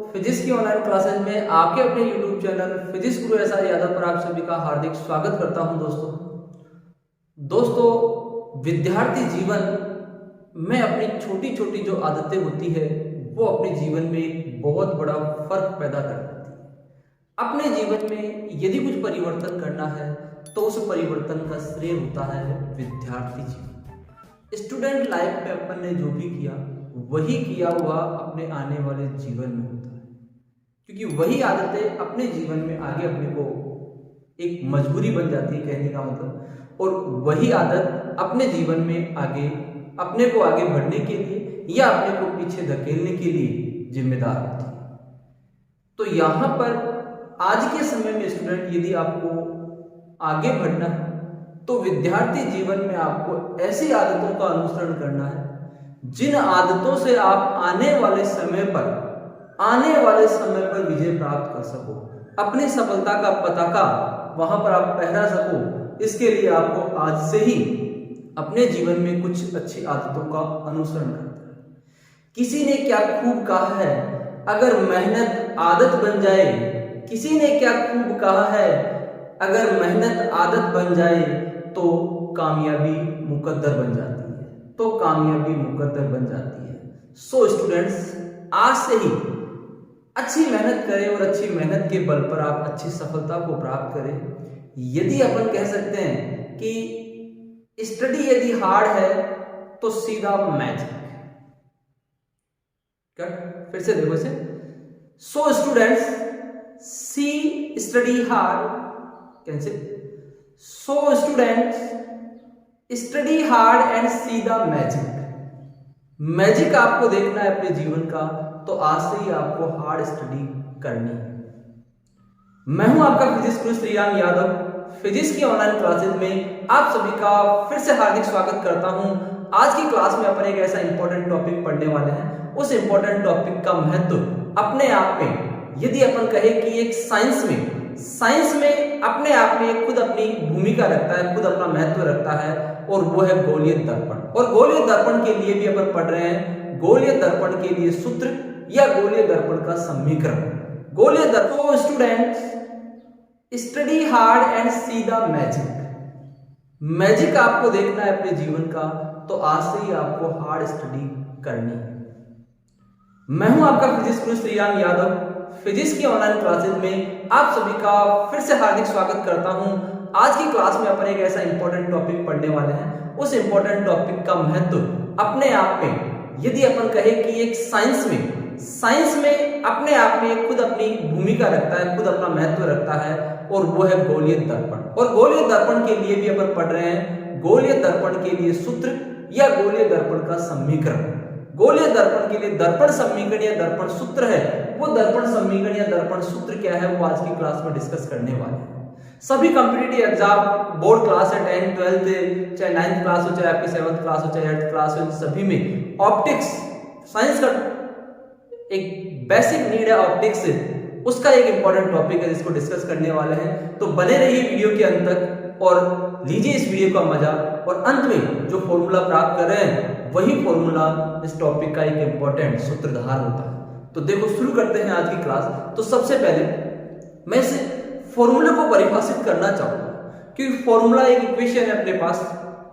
Physics की online classes में आपके अपने यूट्यूब चैनल फिजिक्स गुरु एसआर यादव पर आप सभी का हार्दिक स्वागत करता हूं। दोस्तों विद्यार्थी जीवन में अपनी छोटी छोटी जो आदतें होती है वो अपने जीवन में एक बहुत बड़ा फर्क पैदा कर देती है। अपने जीवन में यदि कुछ परिवर्तन करना है तो उस परिवर्तन का श्रेय होता है विद्यार्थी जीवन। स्टूडेंट लाइफ में अपन ने जो भी किया वही किया हुआ अपने आने वाले जीवन में होता है, क्योंकि वही आदतें अपने जीवन में आगे अपने को एक मजबूरी बन जाती है कहने का मतलब, और वही आदत अपने जीवन में आगे अपने को आगे बढ़ने के लिए या अपने को पीछे धकेलने के लिए जिम्मेदार होती है। तो यहाँ पर आज के समय में स्टूडेंट यदि आपको आगे बढ़ना है तो विद्यार्थी जीवन में आपको ऐसी आदतों का अनुसरण करना है जिन आदतों से आप आने वाले समय पर विजय प्राप्त कर सको, अपनी सफलता का पताका वहां पर आप फहरा सको। इसके लिए आपको आज से ही अपने जीवन में कुछ अच्छी आदतों का अनुसरण करना है। किसी ने क्या खूब कहा है, अगर मेहनत आदत बन जाए, किसी ने क्या खूब कहा है, अगर मेहनत आदत बन जाए तो कामयाबी मुकद्दर बन जाती है, तो कामयाबी मुकद्दर बन जाती है। सो स्टूडेंट्स आज से ही अच्छी मेहनत करें और अच्छी मेहनत के बल पर आप अच्छी सफलता को प्राप्त करें। यदि अपन कह सकते हैं कि स्टडी यदि हार्ड है तो सीधा मैजिक। फिर से देखो इसे। सो स्टूडेंट्स सी स्टडी हार्ड कैसे। So students study hard and see the magic. Magic आपको देखना है अपने जीवन का तो आज से ही आपको हार्ड स्टडी करनी है। मैं हूं आपका फिजिक्स गुरु श्रीराम यादव। फिजिक्स की ऑनलाइन क्लासेस में आप सभी का फिर से हार्दिक स्वागत करता हूं। आज की क्लास में अपन एक ऐसा इंपॉर्टेंट टॉपिक पढ़ने वाले हैं। उस इंपॉर्टेंट टॉपिक का महत्व अपने आप में यदि अपन कहे कि एक साइंस में अपने आप में खुद अपनी भूमिका रखता है, खुद अपना महत्व रखता है, और वो है गोलीय दर्पण। और गोलीय दर्पण के लिए भी अपन पढ़ रहे हैं गोलीय दर्पण के लिए सूत्र या गोलीय दर्पण का समीकरण। गोलीय दर्पण students study hard and see the magic. Magic आपको देखना है अपने जीवन का तो आज से ही आपको हार्ड स्टडी करनी है। मैं हूं आपका फिजिक्स गुरु श्रीराम यादव। फिजिक्स की ऑनलाइन क्लासेस में आप सभी का फिर से हार्दिक स्वागत करता हूं। आज की क्लास में अपन एक ऐसा इंपॉर्टेंट टॉपिक पढ़ने वाले हैं। उस इंपॉर्टेंट टॉपिक का महत्व अपने आप में यदि अपन कहे कि एक साइंस में अपने आप में खुद अपनी भूमिका रखता है, खुद अपना महत्व रखता है, और वो है गोलीय दर्पण। और गोलीय दर्पण के लिए भी अपन पढ़ रहे हैं गोलीय दर्पण के लिए सूत्र या गोलीय दर्पण का समीकरण। गोलीय दर्पण के लिए दर्पण समीकरण या दर्पण सूत्र है, वो दर्पण समीकरण या दर्पण सूत्र क्या है वो आज की क्लास में डिस्कस करने वाले हैं। सभी कॉम्पिटिटिव एग्जाम, बोर्ड क्लास है, 10th 12th चाहे 9th क्लास हो, चाहे आपकी 7th क्लास हो, चाहे 8th क्लास हो, सभी में ऑप्टिक्स साइंस का एक बेसिक नीड है ऑप्टिक्स, उसका एक इंपॉर्टेंट टॉपिक है जिसको डिस्कस करने वाले हैं। तो बने रहिए वीडियो के अंत तक और लीजिए इस वीडियो का मजा, और अंत में जो फॉर्मूला प्राप्त कर रहे हैं वही फॉर्मूला इस टॉपिक का एक इंपॉर्टेंट सूत्रधार होता है। तो देखो शुरू करते हैं आज की क्लास। तो सबसे पहले मैं इस फॉर्मूले को परिभाषित करना चाहूंगा, क्योंकि फॉर्मूला एक इक्वेशन है अपने पास।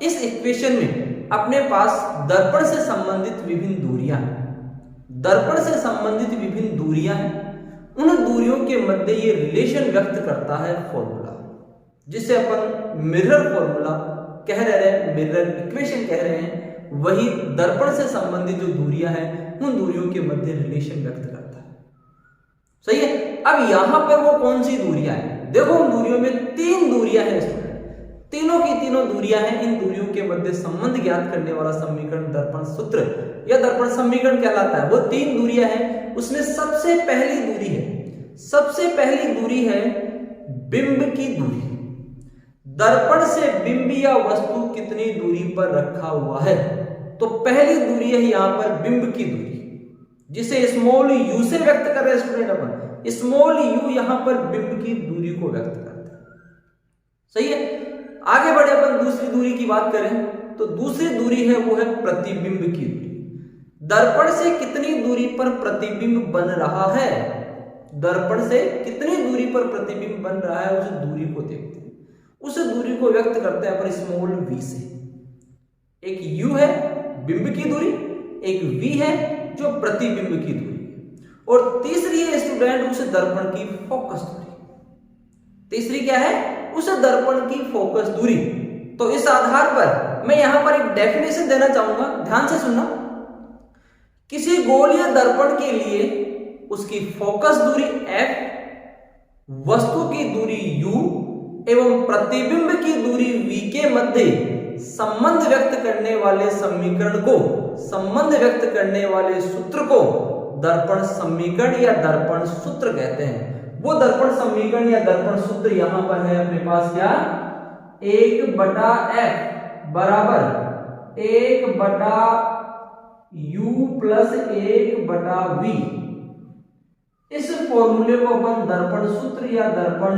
इस इक्वेशन में अपने पास दर्पण से संबंधित विभिन्न दूरियां हैं, दर्पण से संबंधित विभिन्न दूरियां हैं। उन दूरियों के मध्य ये रिलेशन व्यक्त करता है फॉर्मूला, जिसे अपन मिरर फॉर्मूला कह रहे हैं, मिरर इक्वेशन कह रहे हैं। वही दर्पण से संबंधित जो दूरियां हैं उन दूरियों के मध्य रिलेशन व्यक्त करता है। सही है। अब यहां पर वो कौन सी दूरियां हैं, देखो उन दूरियों में 3 दूरियां हैं स्टूडेंट, तीनों की तीनों दूरियां हैं। इन दूरियों के मध्य संबंध ज्ञात करने वाला समीकरण दर्पण सूत्र या दर्पण समीकरण कहलाता है। वो 3 दूरियां हैं। उसमें सबसे पहली दूरी है बिंब की दूरी। दर्पण से बिंब या वस्तु कितनी दूरी पर रखा हुआ है, तो पहली दूरी है यहां पर बिंब की दूरी, जिसे स्मॉल यू से व्यक्त कर रहे हैं स्टूडेंट अपन। स्मॉल यू यहां पर बिंब की दूरी को व्यक्त करता है। सही है। आगे बढ़े अपन दूसरी दूरी की बात करें तो दूसरी दूरी है वो है प्रतिबिंब की दूरी। दर्पण से कितनी दूरी पर प्रतिबिंब बन रहा है, दर्पण से कितनी दूरी पर प्रतिबिंब बन रहा है उस दूरी को देखते हैं। उस दूरी को व्यक्त करते हैं पर स्मॉल v से। एक u है बिंब की दूरी, एक v है जो प्रतिबिंब की दूरी, और तीसरी है स्टूडेंट उस दर्पण की फोकस दूरी। तीसरी क्या है? उस दर्पण की फोकस दूरी। तो इस आधार पर मैं यहां पर एक डेफिनेशन देना चाहूंगा, ध्यान से सुनना। किसी गोलीय दर्पण के लिए उसकी फोकस दूरी f, वस्तु की दूरी u एवं प्रतिबिंब की दूरी v के मध्य संबंध व्यक्त करने वाले समीकरण को, संबंध व्यक्त करने वाले सूत्र को दर्पण समीकरण या दर्पण सूत्र कहते हैं। वो दर्पण समीकरण या दर्पण सूत्र यहां पर है अपने पास क्या? 1/f बराबर 1/u प्लस 1/v। इस फॉर्मूले को अपन दर्पण सूत्र या दर्पण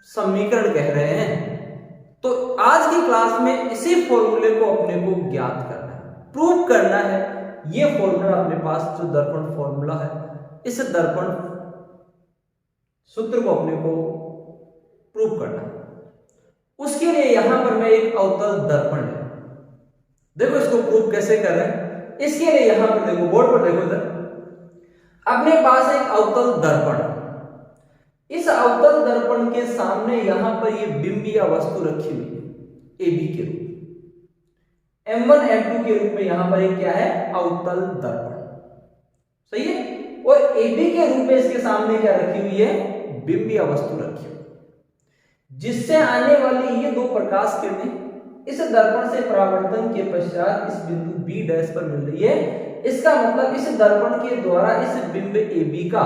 समीकरण कह रहे हैं। तो आज की क्लास में इसी फॉर्मूले को अपने को ज्ञात करना है, प्रूव करना है। ये फॉर्मूला अपने पास जो दर्पण फॉर्मूला है, इस दर्पण सूत्र को अपने को प्रूव करना है। उसके लिए यहां पर मैं एक अवतल दर्पण है, देखो इसको प्रूव कैसे कर रहे हैं। इसके लिए यहां पर देखो, बोर्ड पर देखो इधर, अपने पास एक अवतल दर्पण है। इस अवतल दर्पण के सामने यहां पर ये बिंब या वस्तु रखी हुई है AB के रूप में, M1 M2 के रूप में यहां पर एक क्या है? अवतल दर्पण, सही है। और AB के रूप में इसके सामने क्या रखी हुई है? बिंब या वस्तु रखी हुई, जिससे आने वाली ये दो प्रकाश किरणें इस दर्पण से परावर्तन के पश्चात इस बिंदु B डैश पर मिल रही है। इसका मतलब इस दर्पण के द्वारा इस बिंब AB का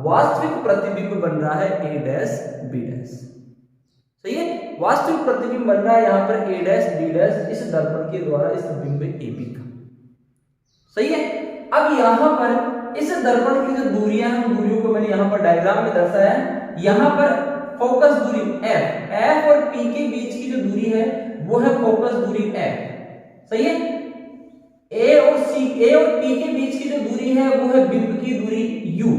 वास्तविक प्रतिबिंब बन रहा है A डैश B डैश, सही है। वास्तविक प्रतिबिंब बन रहा है यहां पर A डैश B डैश इस दर्पण के द्वारा इस बिंब AB का, सही है। अब यहां पर इस दर्पण की जो दूरियां हैं, दूरियों को मैंने यहां पर डायग्राम में दर्शाया है। यहां पर फोकस दूरी F और P के बीच की जो दूरी है वो है फोकस दूरी F, सही है। A और P के बीच की जो दूरी है वो है बिंब की दूरी U।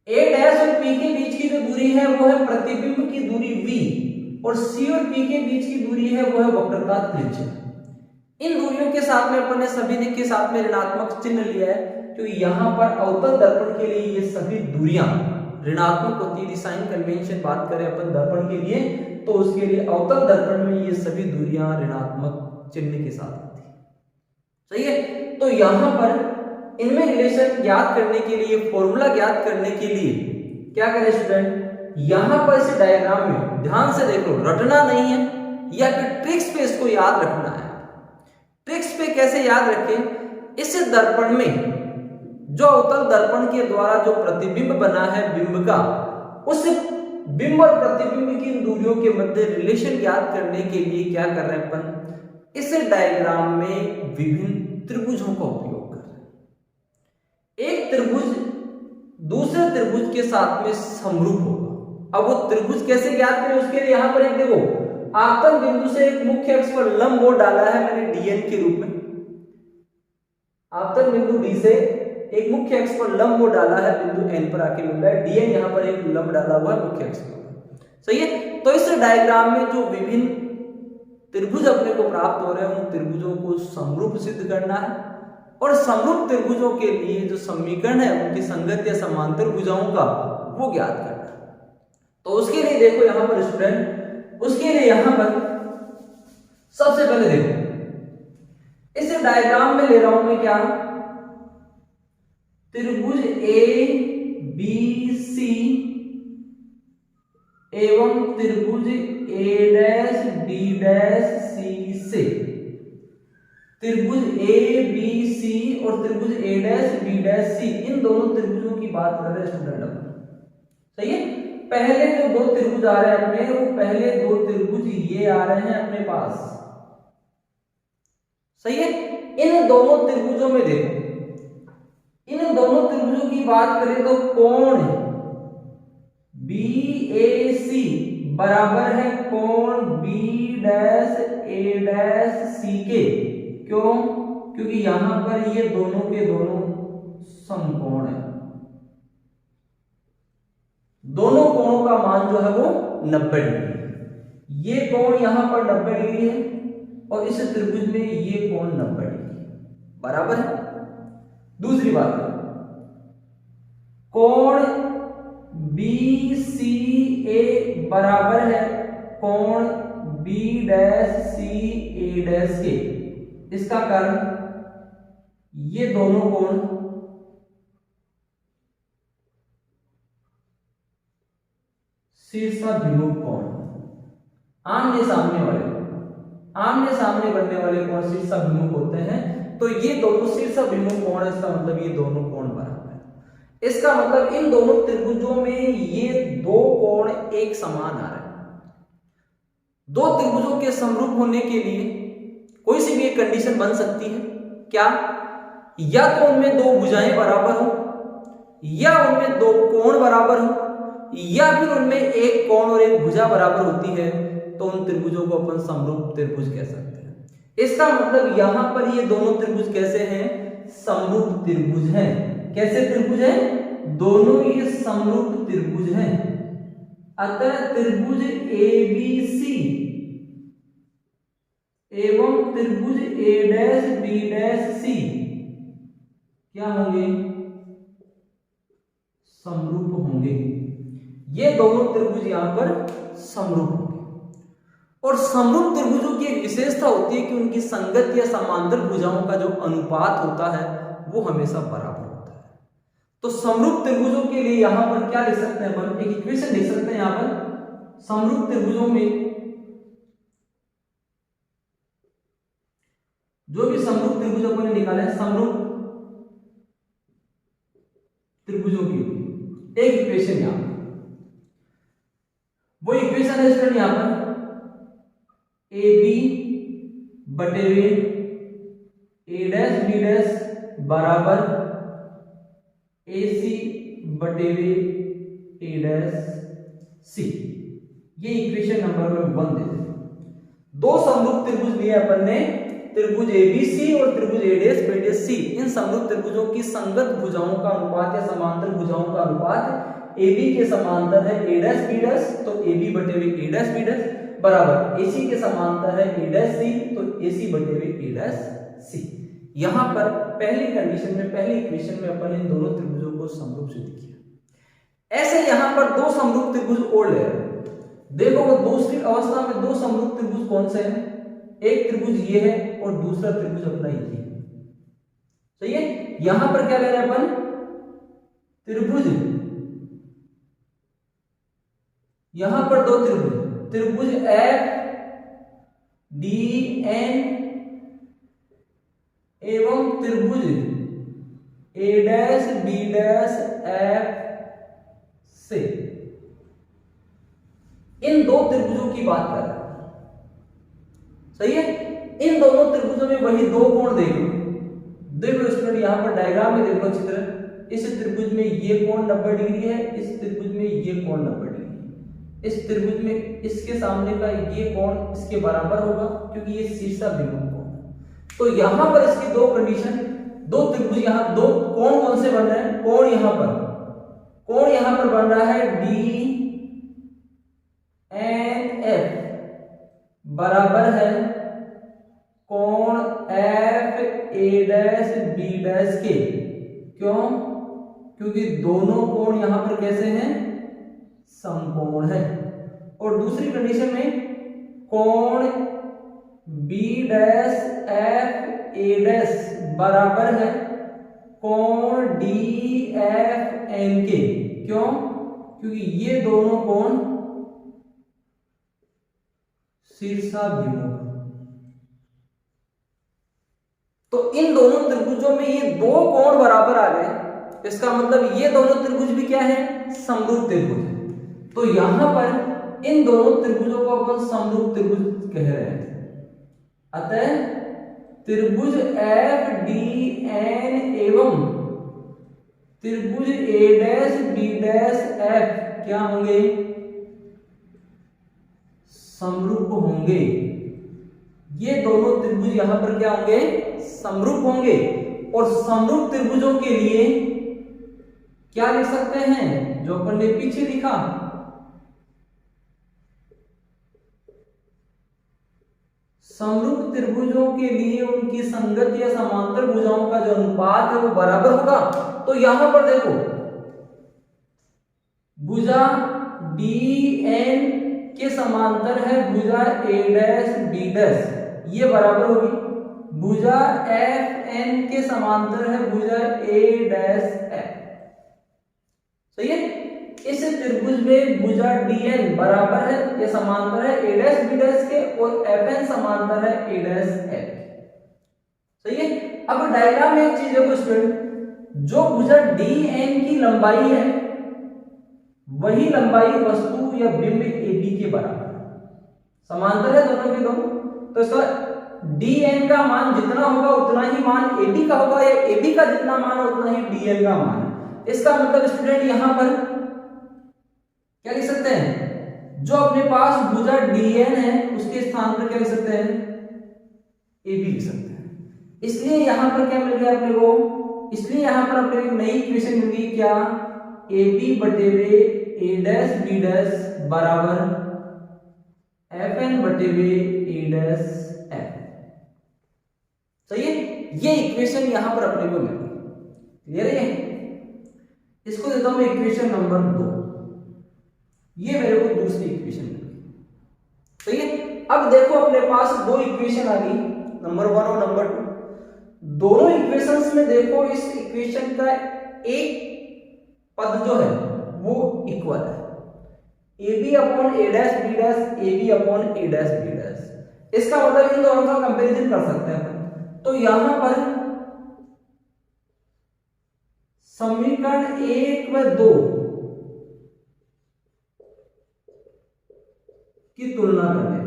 A डैश और P के बीच की जो दूरी है वो है प्रतिबिंब की दूरी V, और C और P के बीच की दूरी है वो है वक्रता त्रिज्या। इन दूरियों के साथ में अपन ने सभी के साथ में ऋणात्मक चिन्ह लिया है, क्योंकि यहां पर अवतल दर्पण के लिए ये सभी दूरियां ऋणात्मक होती है। साइन कन्वेंशन बात करें अपन दर्पण के लिए, तो उसके लिए अवतल दर्पण में ये सभी दूरियां ऋणात्मक चिन्ह के साथ होती है, सही है। तो यहां पर इनमें रिलेशन ज्ञात करने के लिए, फॉर्मूला ज्ञात करने के लिए क्या करें स्टूडेंट? यहां पर इस डायग्राम में ध्यान से देखो, रटना नहीं है या फिर ट्रिक्स पे इसको याद रखना है। ट्रिक्स पे कैसे याद रखें? इस दर्पण में जो अवतल दर्पण के द्वारा जो प्रतिबिंब बना है बिंब का, उस बिंब और प्रतिबिंब की दूरियों के मध्य रिलेशन ज्ञात करने के लिए क्या कर रहे हैं अपन? इस डायग्राम में विभिन्न त्रिभुजों का उपयोग कर रहे हैं। एक त्रिभुज दूसरे त्रिभुज के साथ में समरूप होगा। अब वो त्रिभुज कैसे ज्ञात करें? उसके लिए यहां पर एक देखो, आपतन बिंदु से एक मुख्य अक्ष पर लंब वो डाला है मैंने DN के रूप में। आपतन बिंदु D से एक मुख्य अक्ष पर लंब वो डाला है, बिंदु N पर आके मिल रहा है। DN यहां पर एक लंब डाला हुआ है मुख्य अक्ष पर, सही है। तो इस डायग्राम में जो विभिन्न त्रिभुज अपने को प्राप्त हो रहे हैं, उन त्रिभुजों को समरूप सिद्ध करना है, और समरूप त्रिभुजों के लिए जो समीकरण है उनकी संगत या समांतर भुजाओं का वो ज्ञात करना है। तो उसके लिए देखो यहां पर स्टूडेंट, उसके लिए यहां पर सबसे पहले देखो, इस डायग्राम में ले रहा हूं मैं क्या? त्रिभुज ABC एवं त्रिभुज A'D' से त्रिभुज ABC और त्रिभुज A'B' इन दोनों त्रिभुजों की बात कर रहे हैं स्टूडेंट अपन, सही है। पहले जो दो त्रिभुज आ रहे हैं अपने, वो पहले दो त्रिभुज ये आ रहे हैं अपने पास, सही है। इन दोनों त्रिभुजों में देखो, इन दोनों त्रिभुजों की बात करें तो कोण BAC बराबर है कोण B' A' C के। क्यों? क्योंकि यहां पर ये दोनों के दोनों समकोण है, दोनों कोणों का मान जो है वो 90 डिग्री है। ये कोण यहां पर 90 डिग्री है और इस त्रिभुज में ये कोण 90 डिग्री बराबर है। दूसरी बात, कोण BCA बराबर है कोण BCA के। इसका कारण ये दोनों कोण शीर्षाभिमुख कोण, आमने सामने बनने वाले कोण शीर्षाभिमुख होते हैं। तो ये दोनों शीर्षाभिमुख कोण, इसका मतलब ये दोनों कोण बराबर है। इसका मतलब इन दोनों त्रिभुजों में ये दो कोण एक समान आ रहे हैं। दो त्रिभुजों के समरूप होने के लिए कोई सी भी एक कंडीशन बन सकती है। क्या? या तो उनमें दो भुजाएं बराबर हो, या उनमें दो कोण बराबर हो, या फिर उनमें एक कोण और एक भुजा बराबर होती है, तो उन त्रिभुजों को अपन समरूप त्रिभुज कह सकते हैं। इसका मतलब यहां पर ये दोनों त्रिभुज कैसे हैं? समरूप त्रिभुज हैं। कैसे त्रिभुज हैं? दोनों ये समरूप त्रिभुज हैं। अतः त्रिभुज ABC एवं त्रिभुज A'BC क्या होंगे? समरूप होंगे। ये दोनों त्रिभुज यहां पर समरूप होंगे। और समरूप त्रिभुजों की एक विशेषता होती है कि उनकी संगत या समांतर भुजाओं का जो अनुपात होता है वो हमेशा बराबर होता है। तो समरूप त्रिभुजों के लिए यहां पर क्या लिख सकते हैं अपन? एक इक्वेशन लिख सकते हैं यहां पर। समरूप त्रिभुजों में जो भी समरूप त्रिभुज अपन ने निकाले, समरूप त्रिभुजों की एक इक्वेशन यहां पर, वो इक्वेशन है स्टूडेंट यहां पर AB बटे A' B' बराबर AC बटे A', ये इक्वेशन नंबर 1 दे दें। दो समरूप त्रिभुज लिए अपन ने, त्रिभुज ABC और त्रिभुज A'BC। इन समरूप त्रिभुजों की संगत भुजाओं का अनुपात या समांतर भुजाओं का अनुपात AB के समांतर है A', तो AB बटे A', बराबर AC के समांतर है A', तो AC बटे A'। यहां पर पहली कंडीशन में, पहली इक्वेशन में अपन इन दोनों त्रिभुजों को समरूप सिद्ध किया। ऐसे यहां पर दो समरूप त्रिभुज और ले रहे हैं। देखो वो दूसरी अवस्था में दो समरूप त्रिभुज कौन से हैं? एक त्रिभुज ये है और दूसरा त्रिभुज अपना ये है। सही है? यहां पर क्या ले रहे हैं अपन? त्रिभुज, यहां पर दो त्रिभुज, त्रिभुज FDN एवं त्रिभुज A', B', F इन दो त्रिभुजों की बात कर रहे हैं। सही है? इन दोनों त्रिभुजों में वही दो कोण देख लो स्टूडेंट, यहां पर डायग्राम में देखो अच्छी तरह। इस त्रिभुज में ये कोण 90 डिग्री है, इस त्रिभुज में ये कोण 90 डिग्री है। इस त्रिभुज में इसके सामने का ये कोण इसके बराबर होगा क्योंकि ये शीर्षाभिमुख कोण है। तो यहां पर इसकी दो कंडीशन, दो त्रिभुज, यहां दो कोण कौन से बन रहे हैं? कोण यहां पर बन रहा है DNF बराबर है कोण FA', B' के। क्यों? क्योंकि दोनों कोण यहां पर कैसे हैं? समकोण है। और दूसरी कंडीशन में कोण B'FA' बराबर है कोण DFN के। क्यों? क्योंकि ये दोनों कोण शीर्षाभिमुख। तो इन दोनों त्रिभुजों में ये दो कोण बराबर आ गए। इसका मतलब ये दोनों त्रिभुज भी क्या है? समरूप त्रिभुज। तो यहां पर इन दोनों त्रिभुजों को अपन समरूप त्रिभुज कह रहे हैं। अतः त्रिभुज FDN एवं त्रिभुज A', B' क्या होंगे? समरूप होंगे। ये दोनों त्रिभुज यहां पर क्या होंगे? समरूप होंगे, और समरूप त्रिभुजों के लिए क्या लिख सकते हैं, जो अपन ने पीछे लिखा, समरूप त्रिभुजों के लिए उनकी संगत या समांतर भुजाओं का जो अनुपात है वो बराबर होगा। तो यहां पर देखो, भुजा DN के समांतर है भुजा A', B', ये बराबर होगी। भुजा FN के समांतर है भुजा A', सही है। इस त्रिभुज में भुजा DN बराबर है, ये समांतर है A', B' के, और FN समांतर है A', सही है। अब डायग्राम में एक चीज देखो स्टूडेंट, जो भुजा DN की लंबाई है वही लंबाई वस्तु या बिंब AB के बराबर है, समांतर है दोनों के दोनों। तो इसका DN का मान जितना होगा उतना ही मान AB का होगा, या AB का जितना मान है उतना ही DN का मान है। इसका मतलब स्टूडेंट यहां पर क्या लिख सकते हैं, जो अपने पास भुजा DN है उसके स्थान पर क्या लिख सकते हैं, AB लिख सकते हैं। इसलिए यहां पर क्या मिल गया अपने को, इसलिए यहां पर अपने को नई इक्वेशन मिल गई, क्या, AB बटे वे A', B' बराबर FN बटे वे A', F, सही है। ये इक्वेशन यहां पर अपने को मिल गई, क्लियर है। इसको देता हूं मैं इक्वेशन नंबर 2, ये मेरे को दूसरी इक्वेशन मिल गई, सही है। अब देखो अपने पास दो इक्वेशन आ गई, नंबर 1 और नंबर 2। दोनों इक्वेशंस में देखो इस इक्वेशन का एक पद जो है वो इक्वल है, AB upon A', B', AB upon A', B'। इसका मतलब इन दोनों का कंपैरिजन कर सकते हैं। तो यहां पर समीकरण 1 व 2 की तुलना करने,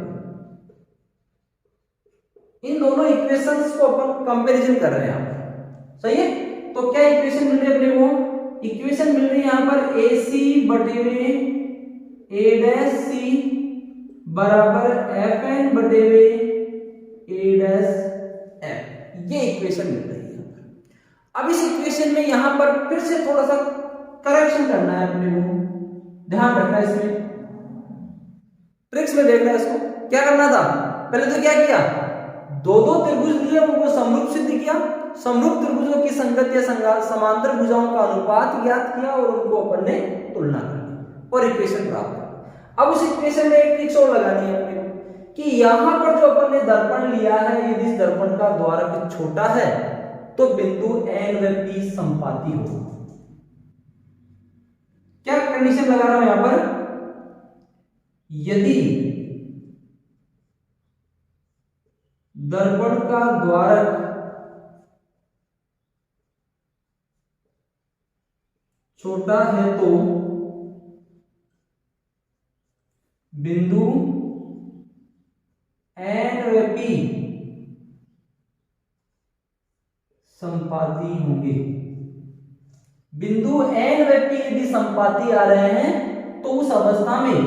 इन दोनों इक्वेशंस को अपन कंपैरिजन कर रहे हैं यहां पर, सही है। तो क्या इक्वेशन मिल रही है अपने को, इक्वेशन मिल रही है यहां पर AC बटे में A', बराबर FN बटे में A', F, ये इक्वेशन मिल रही है यहां पर। अब इस इक्वेशन में यहां पर फिर से थोड़ा सा करेक्शन करना है अपने को, ध्यान रखना है, इसमें ट्रिक्स में देखना है इसको। क्या करना था, पहले तो क्या किया, दो त्रिभुज लिए उनको समरूप सिद्ध किया, समरूप त्रिभुजों की संगत या समांतर भुजाओं का अनुपात ज्ञात किया, और उनको अपन ने तुलना कर और इक्वेशन प्राप्त कर। अब उस इक्वेशन में एक ट्रिक्स और लगानी है अपने को, कि यहां पर जो अपन ने दर्पण लिया है, यदि इस दर्पण का द्वारक छोटा है तो बिंदु N व P संपाती हो। क्या कंडीशन लगा रहा हूं यहां पर, यदि दर्पण का द्वारक छोटा है तो बिंदु N व P संपाती होंगे। बिंदु N व P यदि संपाती आ रहे हैं तो उस अवस्था में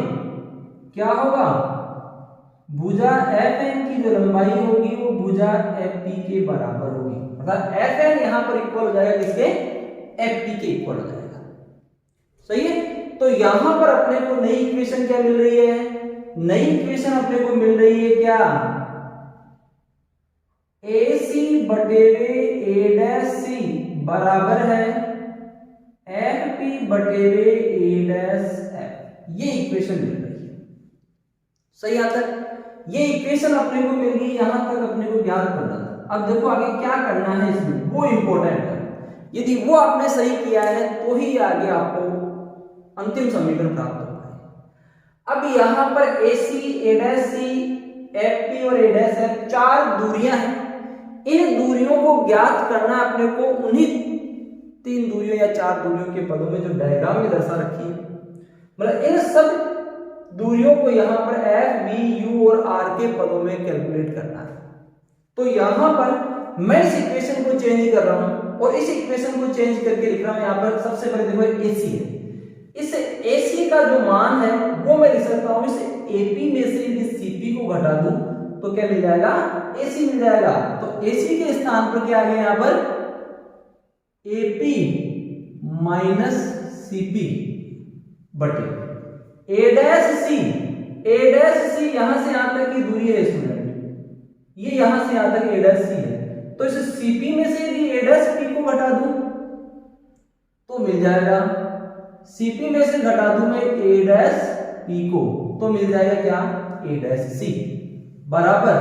क्या होगा, भुजा FN की जो लंबाई होगी वो भुजा FP के बराबर होगी, मतलब FN यहां पर इक्वल हो जाएगा किसके, FP के इक्वल हो जाएगा, सही है। तो यहां पर अपने को नई इक्वेशन क्या मिल रही है, नई इक्वेशन अपने को मिल रही है क्या, AC बटे A' बराबर है FP बटे A' F, ये इक्वेशन मिल रही है, सही आता है। ये इक्वेशन अपने को मिल गई, यहां तक अपने को ज्ञात करना था। अब देखो आगे क्या करना है इसमें, वो इंपॉर्टेंट है। यदि वो आपने सही किया है तो ही आगे आपको अंतिम समीकरण प्राप्त हो पाए। अब यहां पर AC, A', FP और A', चार दूरियां हैं। इन दूरियों को ज्ञात करना अपने को उन्हीं 3 दूरियों या 4 दूरियों के पदों में जो डायग्राम में दर्शा रखी है, मतलब इन सब दूरियों को यहां पर F, B, U और R के पदों में कैलकुलेट करना है। तो यहां पर मैं इस इक्वेशन को चेंज कर रहा हूं, और इस इक्वेशन को चेंज करके लिख रहा हूं। यहां पर सबसे पहले देखो AC है, इस AC का जो मान है वो मैं लिख सकता हूं, इस AP में से यदि CP को घटा दूं तो क्या मिल जाएगा, AC मिल जाएगा। तो AC के स्थान पर क्या आ गया यहाँ पर, AP माइनस CP बटे A dash C। A dash C यहां से यहां तक की दूरी है स्टूडेंट, ये यहां से यहां तक A डैश C है, तो इस CP में से यदि A डैश P को घटा दूं तो मिल जाएगा, CP में से घटा दूं मैं A डैश P को तो मिल जाएगा क्या, A डैश C बराबर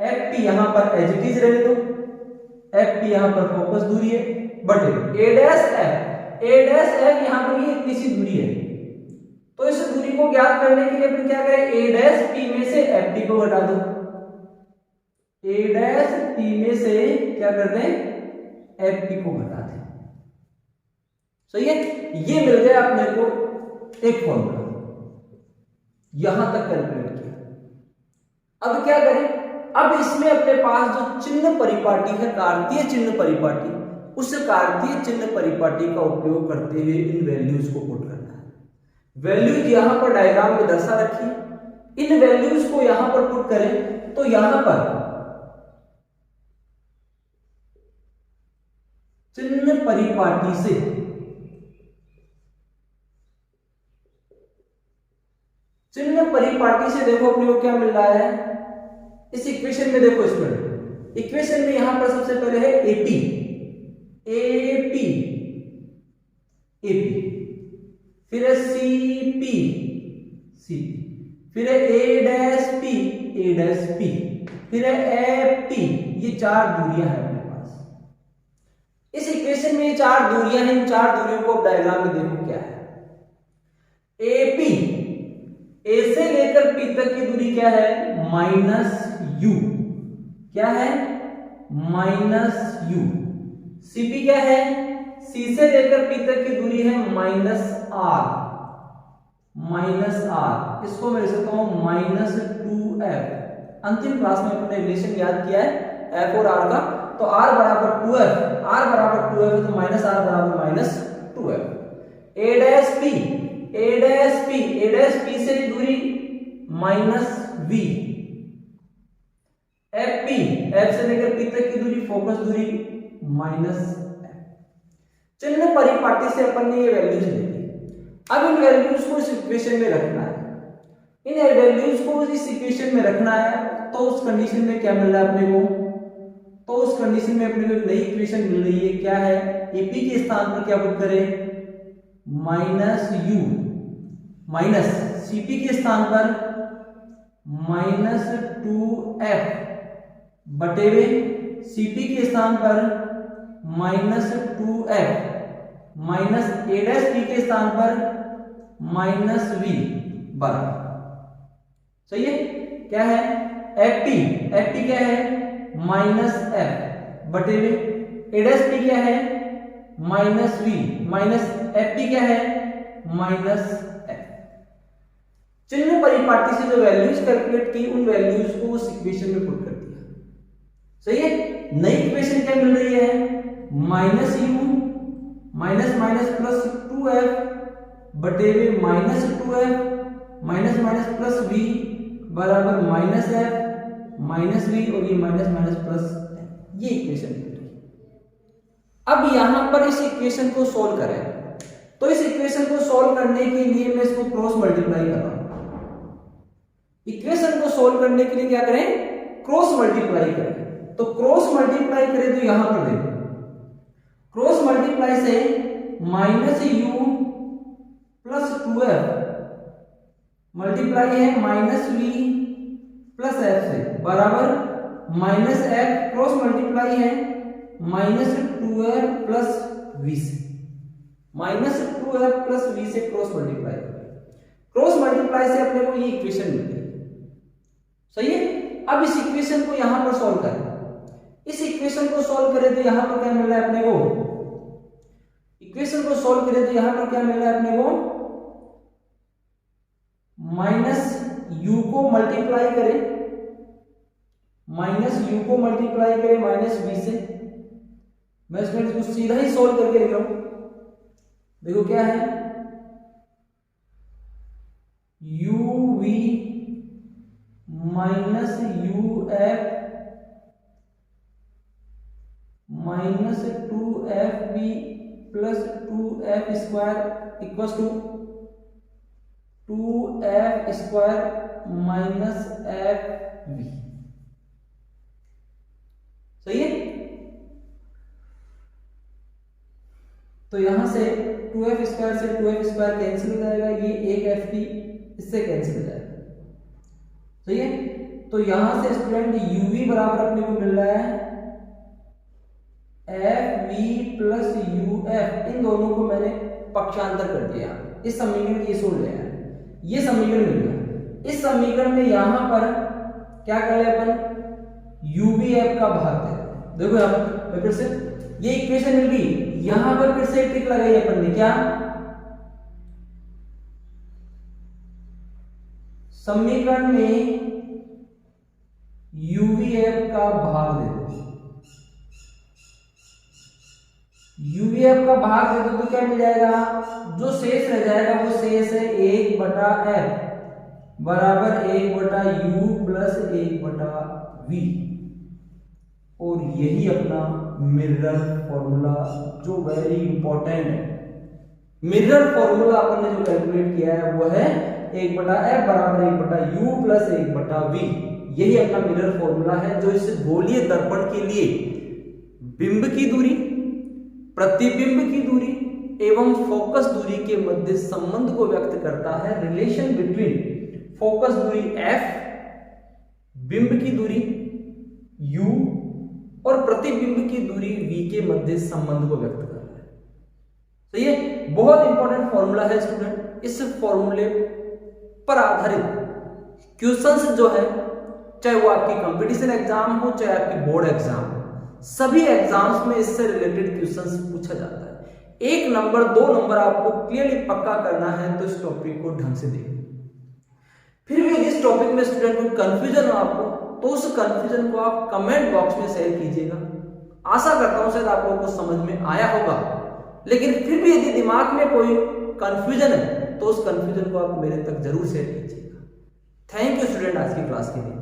FP यहां पर एज इट इज रहने दो, FP यहां पर फोकस दूरी है बटे A dash F। A dash F यहां पर ये इतनी सी दूरी है, तो इस दूरी को ज्ञात करने के लिए अपन क्या करें, A डैश P में से FP को घटा दो, A डैश P में से क्या कर दें, FP को घटा दें। सही है, ये मिल गया अपने को एक फॉर्मूला, यहां तक कैलकुलेट किया। अब क्या करें, अब इसमें अपने पास जो चिन्ह परिपाटी है, कार्तीय चिन्ह परिपाटी, उस कार्तीय चिन्ह परिपाटी का उपयोग करते हुए इन वैल्यूज को पुट करना है। वैल्यूज यहां पर डायग्राम में दर्शा रखी, इन वैल्यूज को यहां पर पुट करें तो यहां पर चिन्ह परिपाटी से देखो अपने को क्या मिल रहा है, इस इक्वेशन में देखो स्टूडेंट, इक्वेशन में यहां पर सबसे पहले है AP, फिर है CP, फिर है A डैश P, फिर है FP, ये चार दूरियां हैं अपने पास। इस इक्वेशन में ये चार दूरियां हैं, इन चार दूरियों को अब डायग्राम में देखो क्या है। AP, A से लेकर P तक की दूरी क्या है, -U, क्या है, -U। CP क्या है, C से लेकर P तक की दूरी है -R, इसको मैं लिख सकता हूं -2F। अंतिम क्लास में अपने रिलेशन याद किया है F और R का, तो R बराबर 2F, है तो -R बराबर -2F। A डैश P से दूरी -V, F से लेकर P तक की दूरी, फोकस दूरी -F। चिन्ह परिपाटी से अपन ने ये वैल्यूज ले ली, अब इन वैल्यूज को इस इक्वेशन में रखना है, इन वैल्यूज को इस इक्वेशन में रखना है। तो उस कंडीशन में क्या मिल रहा है अपने को, तो उस कंडीशन में अपने को एक नई इक्वेशन मिल रही है, क्या है, AP के स्थान पर क्या पुट करें, -U, माइनस CP के स्थान पर -2F बटे में CP के स्थान पर -2F minus A dash P के स्थान पर -V बराबर, सही है, क्या है, FP क्या है, -F बटे में A डैश P क्या है, -V माइनस FP क्या है, -F। चिन्ह परिपाटी से जो वैल्यूज कैलकुलेट की, उन वैल्यूज को उस इक्वेशन में पुट कर दिया, सही है। नई इक्वेशन क्या मिल रही है, -U प्लस 2F बटे में -2F माइनस प्लस V बराबर -F -V, और ये माइनस प्लस, ये इक्वेशन मिल रही है। अब यहां पर इस इक्वेशन को सोल्व करें, तो इस इक्वेशन को सोल्व करने के लिए मैं इसको क्रॉस मल्टीप्लाई कर रहा हूं। इक्वेशन को सोल्व करने के लिए क्या करें, क्रॉस मल्टीप्लाई करें। तो क्रॉस मल्टीप्लाई करें तो यहां पर देखो, क्रॉस मल्टीप्लाई से -U प्लस 2F मल्टीप्लाई है -V प्लस F से बराबर -F, क्रॉस मल्टीप्लाई है -2F प्लस V से, -2F प्लस V से क्रॉस मल्टीप्लाई से अपने को ये इक्वेशन मिल गई, सही है। अब इस इक्वेशन को यहां पर सॉल्व करें, इस इक्वेशन को सॉल्व करें तो यहां पर क्या मिल रहा है अपने को, इक्वेशन को सॉल्व करें तो यहां पर क्या मिल रहा है अपने को, -U को मल्टीप्लाई करें, -V से, मैं इसको सीधा ही सॉल्व करके लिख रहा हूं। देखो क्या है, UV minus UF minus 2FB plus 2F square equal to 2F square minus FB। सही है। तो यहां से 2F स्क्वायर से 2F स्क्वायर कैंसिल हो जाएगा, ये एक FB इससे कैंसिल हो जाएगा। सही है। तो यहां से स्टूडेंट UV बराबर अपने को मिल रहा है FV प्लस UF, इन दोनों को मैंने पक्षांतर कर दिया, इस समीकरण की सोच लिया है, ये समीकरण मिल गया। इस समीकरण में यहां पर क्या कर ले अपन, UVF का भाग दे। देखो यहां पर फिर से ये इक्वेशन मिल गई, यहां पर फिर से ट्रिक लगाई अपन ने, क्या समीकरण में UVF का भाग दे दो, UVF का भाग दे दो तो क्या मिल जाएगा, जो शेष रह जाएगा वो शेष है 1/f बराबर 1/u प्लस 1/v, और यही अपना मिरर फॉर्मूला जो वेरी इंपॉर्टेंट है। मिरर फॉर्मूला अपन ने जो कैलकुलेट किया है वो है 1/f बराबर 1/u प्लस 1/v, यही अपना मिरर फॉर्मूला है जो इस गोलीय दर्पण के लिए बिंब की दूरी, प्रतिबिंब की दूरी एवं फोकस दूरी के मध्य संबंध को व्यक्त करता है। रिलेशन बिटवीन फोकस दूरी f, बिंब की दूरी u और प्रतिबिंब की दूरी v के मध्य संबंध को व्यक्त कर रहा है। तो ये बहुत इंपॉर्टेंट फॉर्मूला है स्टूडेंट। इस फॉर्मूले पर आधारित क्वेश्चंस जो है, चाहे वो आपकी कंपटीशन एग्जाम हो चाहे आपकी बोर्ड एग्जाम हो, सभी एग्जाम्स में इससे रिलेटेड क्वेश्चंस पूछा जाता है। 1 नंबर 2 नंबर आपको क्लियरली पक्का करना है तो इस टॉपिक को ढंग से देखिए। फिर भी इस टॉपिक में स्टूडेंट को कंफ्यूजन हो आपको, तो उस कंफ्यूजन को आप कमेंट बॉक्स में शेयर कीजिएगा। आशा करता हूं शायद आप लोगों को समझ में आया होगा, लेकिन फिर भी यदि दिमाग में कोई कंफ्यूजन है तो उस कंफ्यूजन को आप मेरे तक जरूर शेयर कीजिएगा। थैंक यू स्टूडेंट आज की क्लास के लिए।